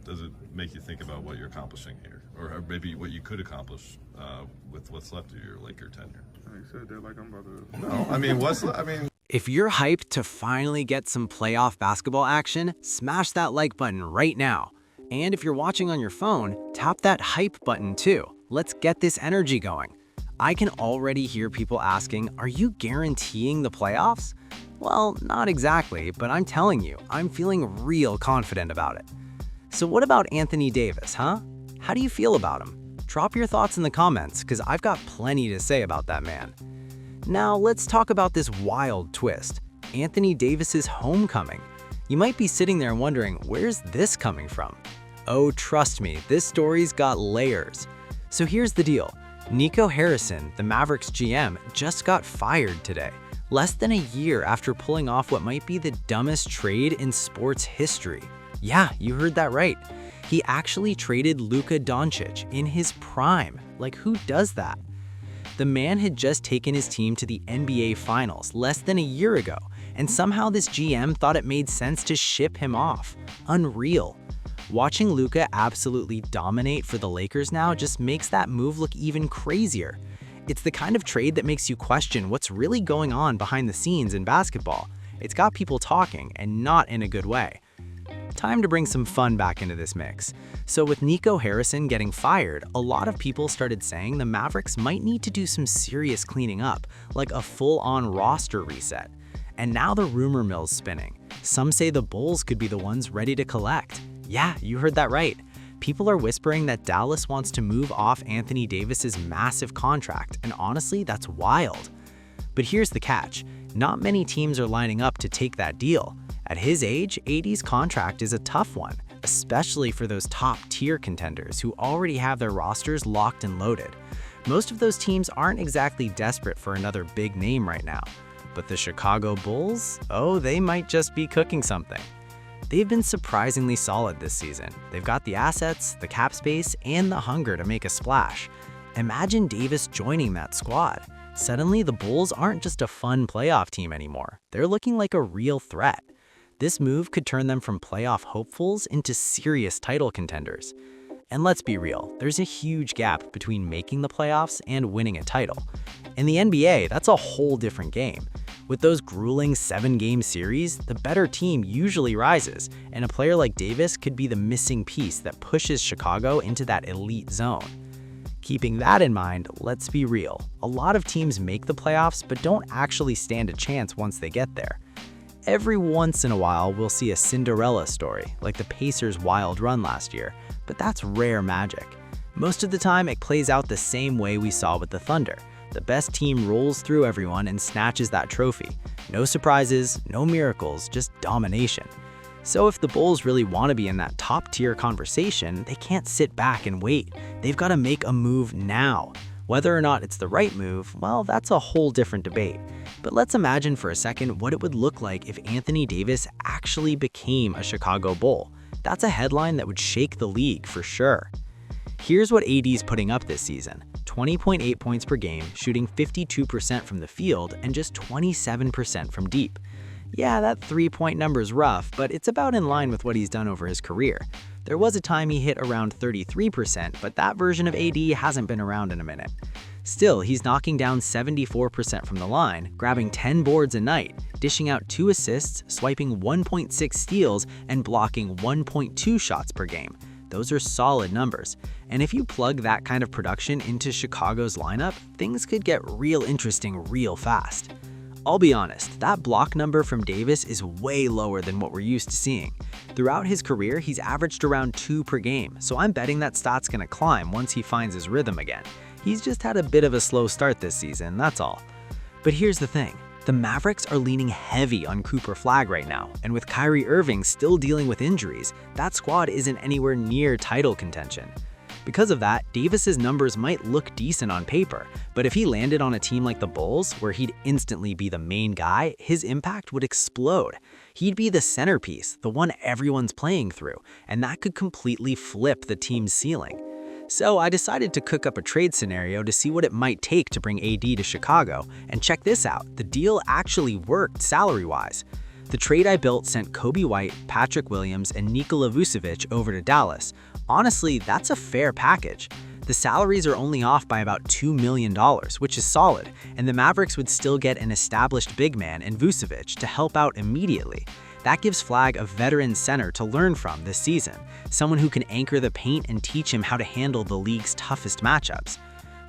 does it make you think about what you're accomplishing here, or maybe what you could accomplish with what's left of your Laker tenure? I said that like I'm about to. No, I mean, If you're hyped to finally get some playoff basketball action, smash that like button right now. And if you're watching on your phone, tap that hype button too. Let's get this energy going. I can already hear people asking, are you guaranteeing the playoffs? Well, not exactly, but I'm telling you, I'm feeling real confident about it. So what about Anthony Davis, huh? How do you feel about him? Drop your thoughts in the comments, because I've got plenty to say about that man. Now let's talk about this wild twist, Anthony Davis's homecoming. You might be sitting there wondering, where's this coming from? Oh, trust me, this story's got layers. So here's the deal. Nico Harrison, the Mavericks GM, just got fired today, less than a year after pulling off what might be the dumbest trade in sports history. Yeah, you heard that right. He actually traded Luka Doncic in his prime. Like, who does that? The man had just taken his team to the NBA Finals less than a year ago, and somehow this GM thought it made sense to ship him off. Unreal. Watching Luka absolutely dominate for the Lakers now just makes that move look even crazier. It's the kind of trade that makes you question what's really going on behind the scenes in basketball. It's got people talking, and not in a good way. Time to bring some fun back into this mix. So with Nico Harrison getting fired, a lot of people started saying the Mavericks might need to do some serious cleaning up, like a full-on roster reset. And now the rumor mill's spinning. Some say the Bulls could be the ones ready to collect. Yeah, you heard that right. People are whispering that Dallas wants to move off Anthony Davis's massive contract, and honestly, that's wild. But here's the catch. Not many teams are lining up to take that deal. At his age, AD's contract is a tough one, especially for those top-tier contenders who already have their rosters locked and loaded. Most of those teams aren't exactly desperate for another big name right now. But the Chicago Bulls? Oh, they might just be cooking something. They've been surprisingly solid this season. They've got the assets, the cap space, and the hunger to make a splash. Imagine Davis joining that squad. Suddenly, the Bulls aren't just a fun playoff team anymore. They're looking like a real threat. This move could turn them from playoff hopefuls into serious title contenders. And let's be real, there's a huge gap between making the playoffs and winning a title. In the NBA, that's a whole different game. With those grueling 7-game series, the better team usually rises, and a player like Davis could be the missing piece that pushes Chicago into that elite zone. Keeping that in mind, let's be real. A lot of teams make the playoffs but don't actually stand a chance once they get there. Every once in a while, we'll see a Cinderella story, like the Pacers' wild run last year, but that's rare magic. Most of the time, it plays out the same way we saw with the Thunder. The best team rolls through everyone and snatches that trophy. No surprises, no miracles, just domination. So if the Bulls really want to be in that top-tier conversation, they can't sit back and wait. They've got to make a move now. Whether or not it's the right move, well, that's a whole different debate. But let's imagine for a second what it would look like if Anthony Davis actually became a Chicago Bull. That's a headline that would shake the league for sure. Here's what AD's putting up this season. 20.8 points per game, shooting 52% from the field and just 27% from deep. Yeah, that 3-point number's rough, but it's about in line with what he's done over his career. There was a time he hit around 33%, but that version of AD hasn't been around in a minute. Still, he's knocking down 74% from the line, grabbing 10 boards a night, dishing out 2 assists, swiping 1.6 steals, and blocking 1.2 shots per game. Those are solid numbers. And if you plug that kind of production into Chicago's lineup, things could get real interesting real fast. I'll be honest, that block number from Davis is way lower than what we're used to seeing. Throughout his career, he's averaged around 2 per game, so I'm betting that stat's gonna climb once he finds his rhythm again. He's just had a bit of a slow start this season, that's all. But here's the thing. The Mavericks are leaning heavy on Cooper Flagg right now, and with Kyrie Irving still dealing with injuries, that squad isn't anywhere near title contention. Because of that, Davis's numbers might look decent on paper, but if he landed on a team like the Bulls, where he'd instantly be the main guy, his impact would explode. He'd be the centerpiece, the one everyone's playing through, and that could completely flip the team's ceiling. So I decided to cook up a trade scenario to see what it might take to bring AD to Chicago, and check this out, the deal actually worked salary-wise. The trade I built sent Kobe White, Patrick Williams, and Nikola Vucevic over to Dallas. Honestly, that's a fair package. The salaries are only off by about $2 million, which is solid, and the Mavericks would still get an established big man in Vucevic to help out immediately. That gives Flagg a veteran center to learn from this season, someone who can anchor the paint and teach him how to handle the league's toughest matchups.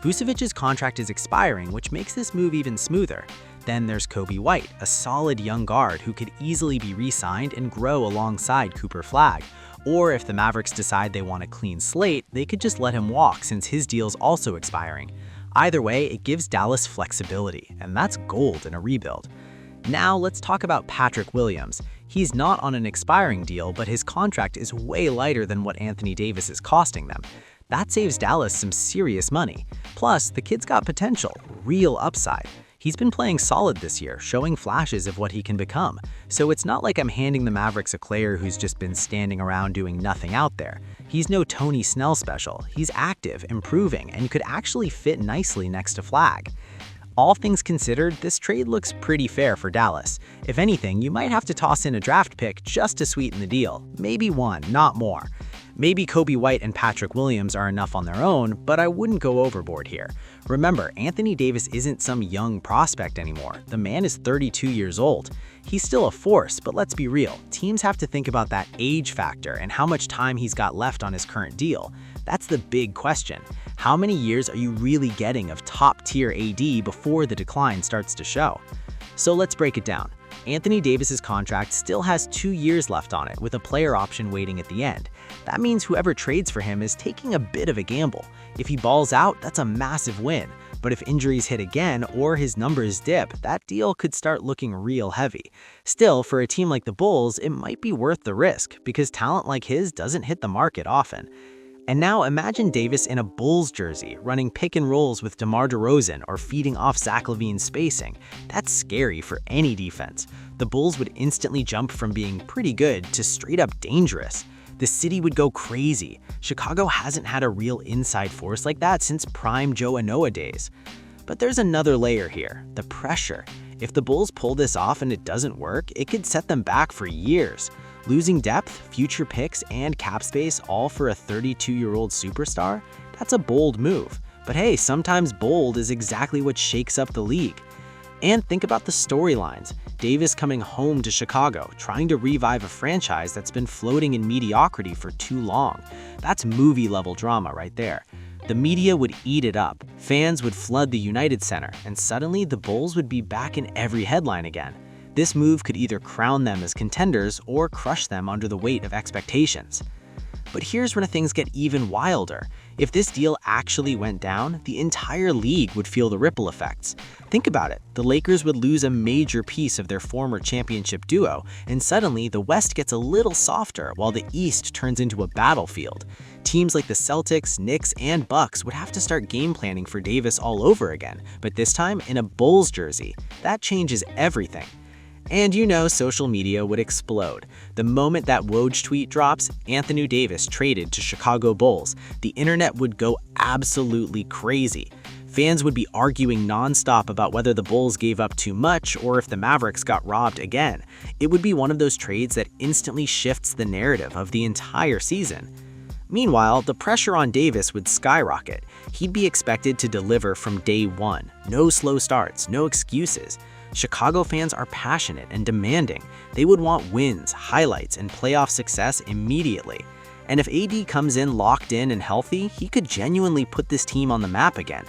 Vucevic's contract is expiring, which makes this move even smoother. Then there's Kobe White, a solid young guard who could easily be re-signed and grow alongside Cooper Flagg. Or if the Mavericks decide they want a clean slate, they could just let him walk since his deal's also expiring. Either way, it gives Dallas flexibility, and that's gold in a rebuild. Now let's talk about Patrick Williams. He's not on an expiring deal, but his contract is way lighter than what Anthony Davis is costing them. That saves Dallas some serious money. Plus, the kid's got potential, real upside. He's been playing solid this year, showing flashes of what he can become. So it's not like I'm handing the Mavericks a player who's just been standing around doing nothing out there. He's no Tony Snell special. He's active, improving, and could actually fit nicely next to Flagg. All things considered, this trade looks pretty fair for Dallas. If anything, you might have to toss in a draft pick just to sweeten the deal. Maybe one, not more. Maybe Kobe White and Patrick Williams are enough on their own, but I wouldn't go overboard here. Remember, Anthony Davis isn't some young prospect anymore. The man is 32 years old. He's still a force, but let's be real. Teams have to think about that age factor and how much time he's got left on his current deal. That's the big question. How many years are you really getting of top-tier AD before the decline starts to show? So let's break it down. Anthony Davis's contract still has 2 years left on it, with a player option waiting at the end. That means whoever trades for him is taking a bit of a gamble. If he balls out, that's a massive win. But if injuries hit again or his numbers dip, that deal could start looking real heavy. Still, for a team like the Bulls, it might be worth the risk, because talent like his doesn't hit the market often. And now imagine Davis in a Bulls jersey, running pick and rolls with DeMar DeRozan or feeding off Zach LaVine's spacing. That's scary for any defense. The Bulls would instantly jump from being pretty good to straight up dangerous. The city would go crazy. Chicago hasn't had a real inside force like that since prime Joe Anoa'i days. But there's another layer here, the pressure. If the Bulls pull this off and it doesn't work, it could set them back for years. Losing depth, future picks, and cap space all for a 32-year-old superstar? That's a bold move. But hey, sometimes bold is exactly what shakes up the league. And think about the storylines. Davis coming home to Chicago, trying to revive a franchise that's been floating in mediocrity for too long. That's movie-level drama right there. The media would eat it up, fans would flood the United Center, and suddenly the Bulls would be back in every headline again. This move could either crown them as contenders or crush them under the weight of expectations. But here's where things get even wilder. If this deal actually went down, the entire league would feel the ripple effects. Think about it. The Lakers would lose a major piece of their former championship duo, and suddenly the West gets a little softer while the East turns into a battlefield. Teams like the Celtics, Knicks, and Bucks would have to start game planning for Davis all over again, but this time in a Bulls jersey. That changes everything. And you know social media would explode. The moment that Woj tweet drops, Anthony Davis traded to Chicago Bulls, the internet would go absolutely crazy. Fans would be arguing nonstop about whether the Bulls gave up too much or if the Mavericks got robbed again. It would be one of those trades that instantly shifts the narrative of the entire season. Meanwhile, the pressure on Davis would skyrocket. He'd be expected to deliver from day one. No slow starts, no excuses. Chicago fans are passionate and demanding. They would want wins, highlights, and playoff success immediately. And if AD comes in locked in and healthy, he could genuinely put this team on the map again.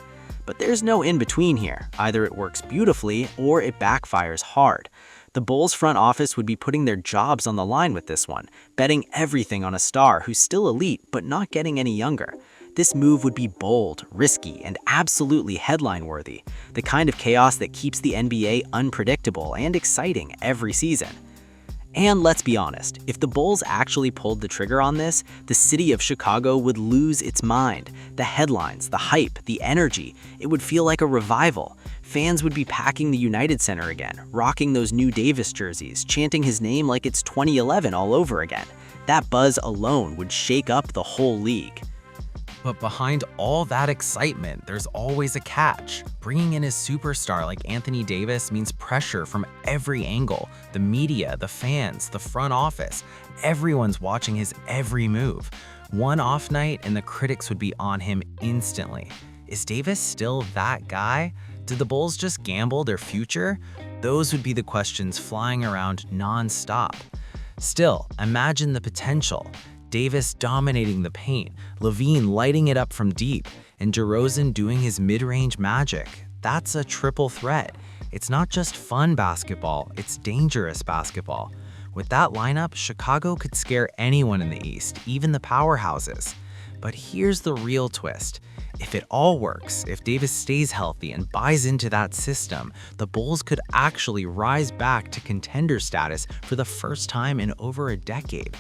But there's no in-between here. Either it works beautifully or it backfires hard. The Bulls front office would be putting their jobs on the line with this one, betting everything on a star who's still elite but not getting any younger. This move would be bold, risky, and absolutely headline-worthy, the kind of chaos that keeps the NBA unpredictable and exciting every season. And let's be honest, if the Bulls actually pulled the trigger on this, the city of Chicago would lose its mind. The headlines, the hype, the energy, it would feel like a revival. Fans would be packing the United Center again, rocking those new Davis jerseys, chanting his name like it's 2011 all over again. That buzz alone would shake up the whole league. But behind all that excitement, there's always a catch. Bringing in a superstar like Anthony Davis means pressure from every angle. The media, the fans, the front office, everyone's watching his every move. One off night and the critics would be on him instantly. Is Davis still that guy? Did the Bulls just gamble their future? Those would be the questions flying around non-stop. Still, imagine the potential. Davis dominating the paint, Levine lighting it up from deep, and DeRozan doing his mid-range magic. That's a triple threat. It's not just fun basketball, it's dangerous basketball. With that lineup, Chicago could scare anyone in the East, even the powerhouses. But here's the real twist. If it all works, if Davis stays healthy and buys into that system, the Bulls could actually rise back to contender status for the first time in over a decade.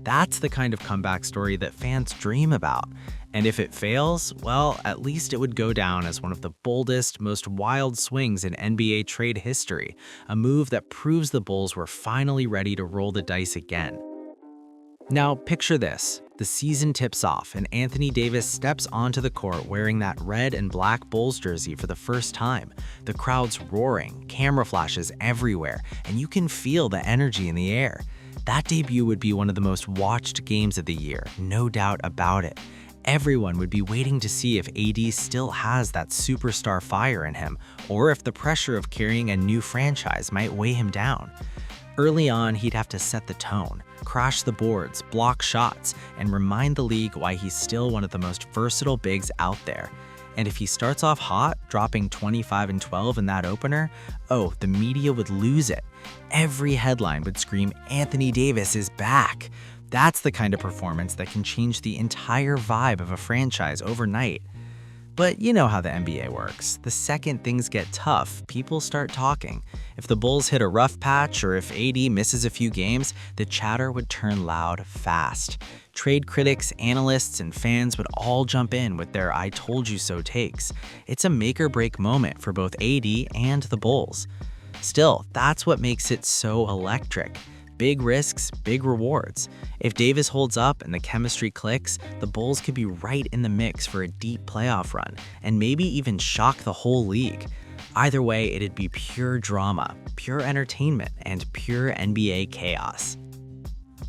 That's the kind of comeback story that fans dream about. And if it fails, well, at least it would go down as one of the boldest, most wild swings in NBA trade history, a move that proves the Bulls were finally ready to roll the dice again. Now, picture this. The season tips off, and Anthony Davis steps onto the court wearing that red and black Bulls jersey for the first time. The crowd's roaring, camera flashes everywhere, and you can feel the energy in the air. That debut would be one of the most watched games of the year, no doubt about it. Everyone would be waiting to see if AD still has that superstar fire in him, or if the pressure of carrying a new franchise might weigh him down. Early on, he'd have to set the tone, crash the boards, block shots, and remind the league why he's still one of the most versatile bigs out there. And if he starts off hot, dropping 25 and 12 in that opener, oh, the media would lose it. Every headline would scream, "Anthony Davis is back." That's the kind of performance that can change the entire vibe of a franchise overnight. But you know how the NBA works. The second things get tough, people start talking. If the Bulls hit a rough patch or if AD misses a few games, the chatter would turn loud fast. Trade critics, analysts, and fans would all jump in with their "I told you so" takes. It's a make or break moment for both AD and the Bulls. Still, that's what makes it so electric. Big risks, big rewards. If Davis holds up and the chemistry clicks, the Bulls could be right in the mix for a deep playoff run, and maybe even shock the whole league. Either way, it'd be pure drama, pure entertainment, and pure NBA chaos.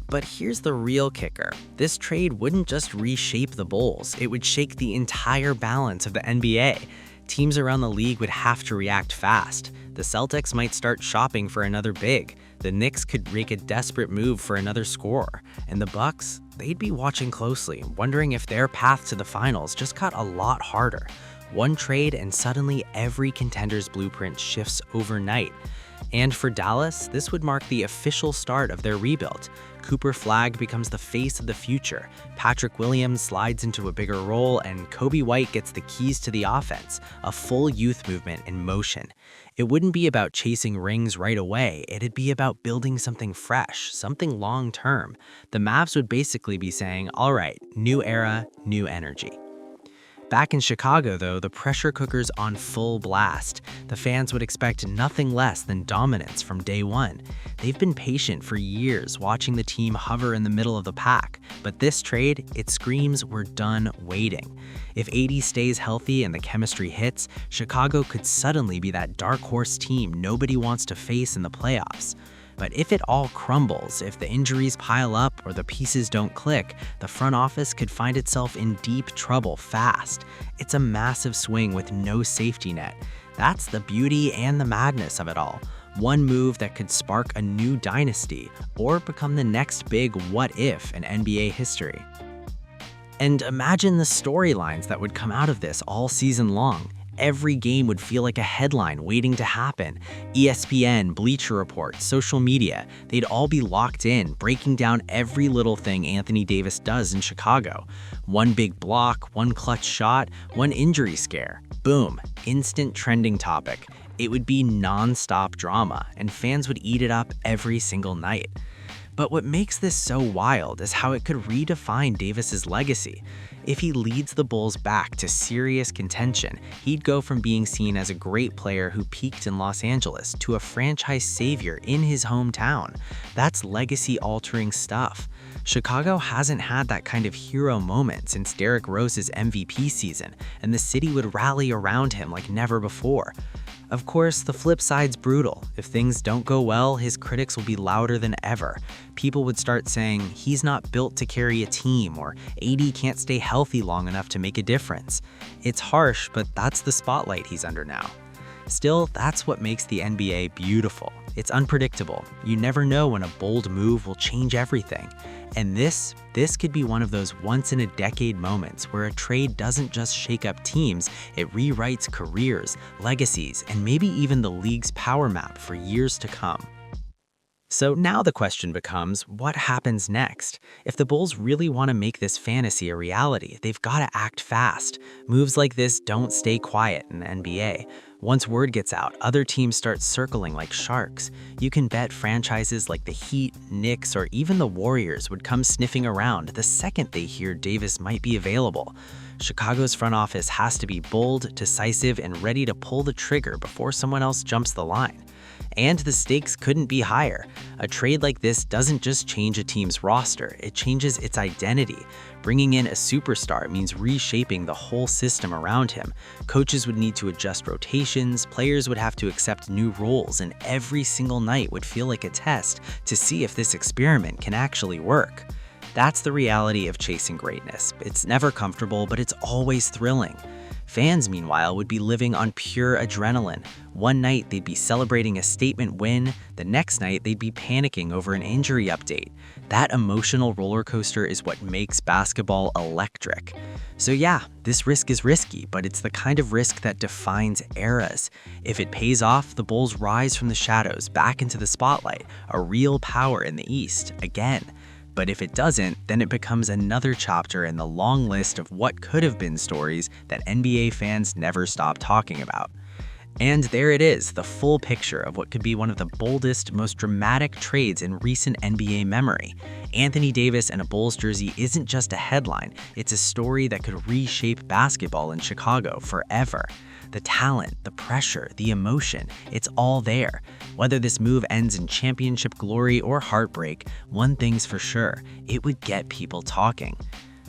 But here's the real kicker. This trade wouldn't just reshape the Bulls, it would shake the entire balance of the NBA. Teams around the league would have to react fast. The Celtics might start shopping for another big. The Knicks could make a desperate move for another scorer. And the Bucks, they'd be watching closely, wondering if their path to the finals just got a lot harder. One trade and suddenly every contender's blueprint shifts overnight. And for Dallas, this would mark the official start of their rebuild. Cooper Flagg becomes the face of the future, Patrick Williams slides into a bigger role, and Kobe White gets the keys to the offense, a full youth movement in motion. It wouldn't be about chasing rings right away, it'd be about building something fresh, something long-term. The Mavs would basically be saying, all right, new era, new energy. Back in Chicago, though, the pressure cooker's on full blast. The fans would expect nothing less than dominance from day one. They've been patient for years, watching the team hover in the middle of the pack. But this trade, it screams we're done waiting. If AD stays healthy and the chemistry hits, Chicago could suddenly be that dark horse team nobody wants to face in the playoffs. But if it all crumbles, if the injuries pile up or the pieces don't click, the front office could find itself in deep trouble fast. It's a massive swing with no safety net. That's the beauty and the madness of it all. One move that could spark a new dynasty or become the next big what if in NBA history. And imagine the storylines that would come out of this all season long. Every game would feel like a headline waiting to happen. ESPN, Bleacher Report, social media, they'd all be locked in, breaking down every little thing Anthony Davis does in Chicago. One big block, one clutch shot, one injury scare. Boom, instant trending topic. It would be non-stop drama, and fans would eat it up every single night. But what makes this so wild is how it could redefine Davis's legacy. If he leads the Bulls back to serious contention, he'd go from being seen as a great player who peaked in Los Angeles to a franchise savior in his hometown. That's legacy-altering stuff. Chicago hasn't had that kind of hero moment since Derrick Rose's MVP season, and the city would rally around him like never before. Of course, the flip side's brutal. If things don't go well, his critics will be louder than ever. People would start saying he's not built to carry a team, or AD can't stay healthy long enough to make a difference. It's harsh, but that's the spotlight he's under now. Still, that's what makes the NBA beautiful. It's unpredictable. You never know when a bold move will change everything. And this could be one of those once-in-a-decade moments where a trade doesn't just shake up teams, it rewrites careers, legacies, and maybe even the league's power map for years to come. So now the question becomes, what happens next? If the Bulls really want to make this fantasy a reality, they've got to act fast. Moves like this don't stay quiet in the NBA. Once word gets out, other teams start circling like sharks. You can bet franchises like the Heat, Knicks, or even the Warriors would come sniffing around the second they hear Davis might be available. Chicago's front office has to be bold, decisive, and ready to pull the trigger before someone else jumps the line. And the stakes couldn't be higher. A trade like this doesn't just change a team's roster, it changes its identity. Bringing in a superstar means reshaping the whole system around him. Coaches would need to adjust rotations, players would have to accept new roles, and every single night would feel like a test to see if this experiment can actually work. That's the reality of chasing greatness. It's never comfortable, but it's always thrilling. Fans, meanwhile, would be living on pure adrenaline. One night, they'd be celebrating a statement win. The next night, they'd be panicking over an injury update. That emotional roller coaster is what makes basketball electric. So yeah, this risk is risky, but it's the kind of risk that defines eras. If it pays off, the Bulls rise from the shadows back into the spotlight, a real power in the East, again. But if it doesn't, then it becomes another chapter in the long list of what could have been stories that NBA fans never stop talking about. And there it is, the full picture of what could be one of the boldest, most dramatic trades in recent NBA memory. Anthony Davis in a Bulls jersey isn't just a headline, it's a story that could reshape basketball in Chicago forever. The talent, the pressure, the emotion, it's all there. Whether this move ends in championship glory or heartbreak, one thing's for sure, it would get people talking.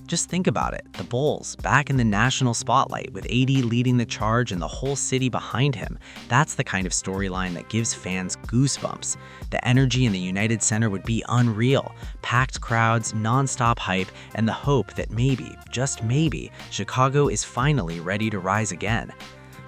Just think about it, the Bulls, back in the national spotlight with AD leading the charge and the whole city behind him. That's the kind of storyline that gives fans goosebumps. The energy in the United Center would be unreal. Packed crowds, non-stop hype, and the hope that maybe, just maybe, Chicago is finally ready to rise again.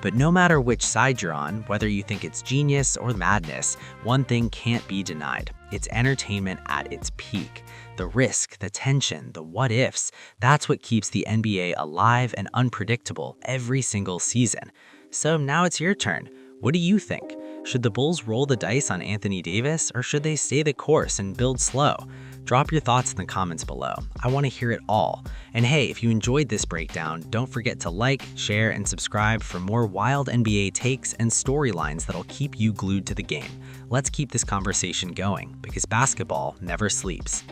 But no matter which side you're on, whether you think it's genius or madness, one thing can't be denied. It's entertainment at its peak. The risk, the tension, the what-ifs, that's what keeps the NBA alive and unpredictable every single season. So now it's your turn. What do you think? Should the Bulls roll the dice on Anthony Davis, or should they stay the course and build slow? Drop your thoughts in the comments below. I want to hear it all. And hey, if you enjoyed this breakdown, don't forget to like, share, and subscribe for more wild NBA takes and storylines that'll keep you glued to the game. Let's keep this conversation going, because basketball never sleeps.